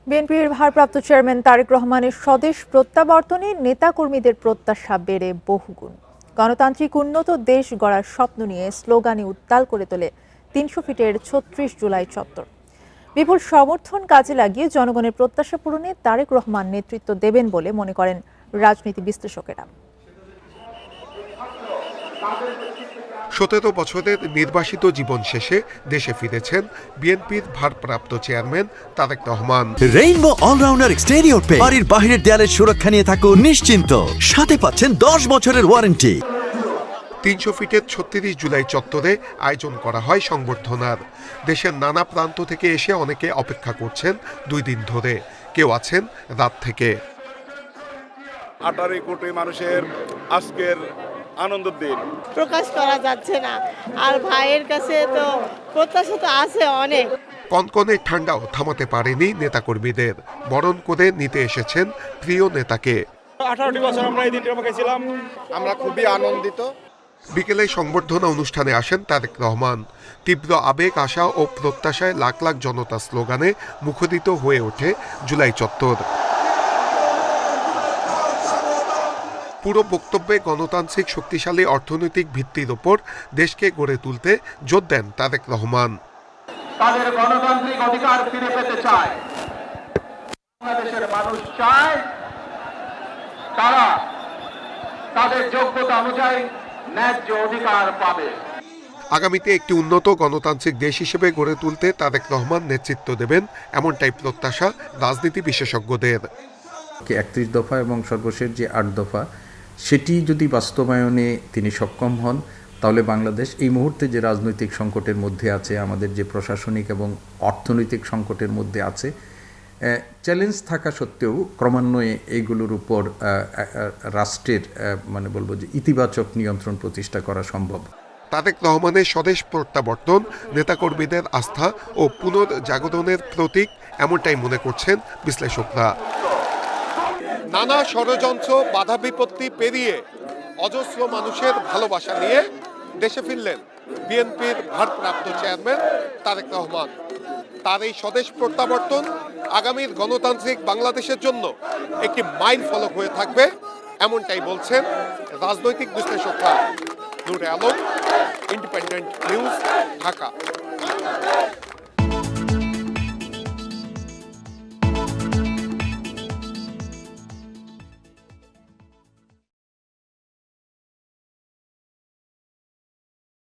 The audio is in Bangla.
বিএনপির ভারপ্রাপ্ত চেয়ারম্যান তারেক রহমানের স্বদেশ প্রত্যাবর্তনে নেতাকর্মীদের প্রত্যাশা বেড়ে বহুগুণ। গণতান্ত্রিক উন্নত দেশ গড়ার স্বপ্ন নিয়ে স্লোগানে উত্তাল করে তোলে ৩০০ ফিটের ৩৬ জুলাই চত্বর। বিপুল সমর্থন কাজে লাগিয়ে জনগণের প্রত্যাশা পূরণে তারেক রহমান নেতৃত্ব দেবেন বলে মনে করেন রাজনীতি বিশ্লেষকেরা। ১৭ বছরের নির্বাসিত জীবন শেষে দেশে ফিরেছেন বিএনপির ভারপ্রাপ্ত chairman Tarique Rahman. Rainbow allrounder exterior paint, বাড়ির বাহিরের দেয়ালের সুরক্ষা নিয়ে থাকুন নিশ্চিন্ত, সাথে পাচ্ছেন 10 বছরের ওয়ারেন্টি। ৩০০ ফিটের ৩৬ জুলাই চত্বরে আয়োজন করা হয় সংবর্ধনার। দেশের নানা প্রান্ত থেকে এসে অনেকে অপেক্ষা করছেন 2 দিন ধরে, কেউ আছেন রাত থেকে। 18 কোটি মানুষের আজকের আনন্দের দিন প্রকাশ করা যাচ্ছে না। আর ভাইয়ের কাছে তো প্রত্যাশা তো আছে অনেক। কনকনে ঠান্ডাও থামাতে পারেনি নেতাকর্মীদের, বরণ করে নিতে এসেছেন প্রিয় নেতাকে। 18টি বছর আমরা এই দিনটার মুখে ছিলাম, আমরা খুবই আনন্দিত। বিকেলে সংবর্ধনা অনুষ্ঠানে আসেন তারেক রহমান। তীব্র আবেগ, আশা ও প্রত্যাশায় লাখ লাখ জনতা স্লোগানে মুখরিত হয়ে ওঠে জুলাই চত্বর। পুরো বক্তব্যে গণতান্ত্রিক শক্তিশালী অর্থনৈতিক ভিত্তির ওপর দেশকে গড়ে তুলতে জোর দেন তারেক রহমান। তাদের গণতান্ত্রিক অধিকার ফিরে পেতে চায়, বাংলাদেশের মানুষ চায় তারা তাদের যোগ্যতা অনুযায়ী ন্যায্য অধিকার পাবে। আগামীতে একটি উন্নত গণতান্ত্রিক দেশ হিসেবে গড়ে তুলতে তারেক রহমান নেতৃত্ব দেবেন, এমনটাই প্রত্যাশা রাজনীতি বিশেষজ্ঞদের। 31 দফা এবং সর্বশেষ যে 8 দফা, সেটি যদি বাস্তবায়নে তিনি সক্ষম হন, তাহলে বাংলাদেশ এই মুহূর্তে যে রাজনৈতিক সংকটের মধ্যে আছে, আমাদের যে প্রশাসনিক এবং অর্থনৈতিক সংকটের মধ্যে আছে, চ্যালেঞ্জ থাকা সত্ত্বেও ক্রমান্বয়ে এইগুলোর উপর রাষ্ট্রের বলবো যে ইতিবাচক নিয়ন্ত্রণ প্রতিষ্ঠা করা সম্ভব। তারেক রহমানের স্বদেশ প্রত্যাবর্তন নেতাকর্মীদের আস্থা ও পুনর্জাগরণের প্রতীক, এমনটাই মনে করছেন বিশ্লেষকরা। নানা ষড়যন্ত্র, বাধা বিপত্তি পেরিয়ে অজস্র মানুষের ভালোবাসা নিয়ে দেশে ফিরলেন বিএনপির ভারপ্রাপ্ত চেয়ারম্যান তারেক রহমান। তার এই স্বদেশ প্রত্যাবর্তন আগামীর গণতান্ত্রিক বাংলাদেশের জন্য একটি মাইল ফলক হয়ে থাকবে, এমনটাই বলছেন রাজনৈতিক বিশ্লেষকরা। নূরে আলম, ইন্ডিপেন্ডেন্ট নিউজ, ঢাকা।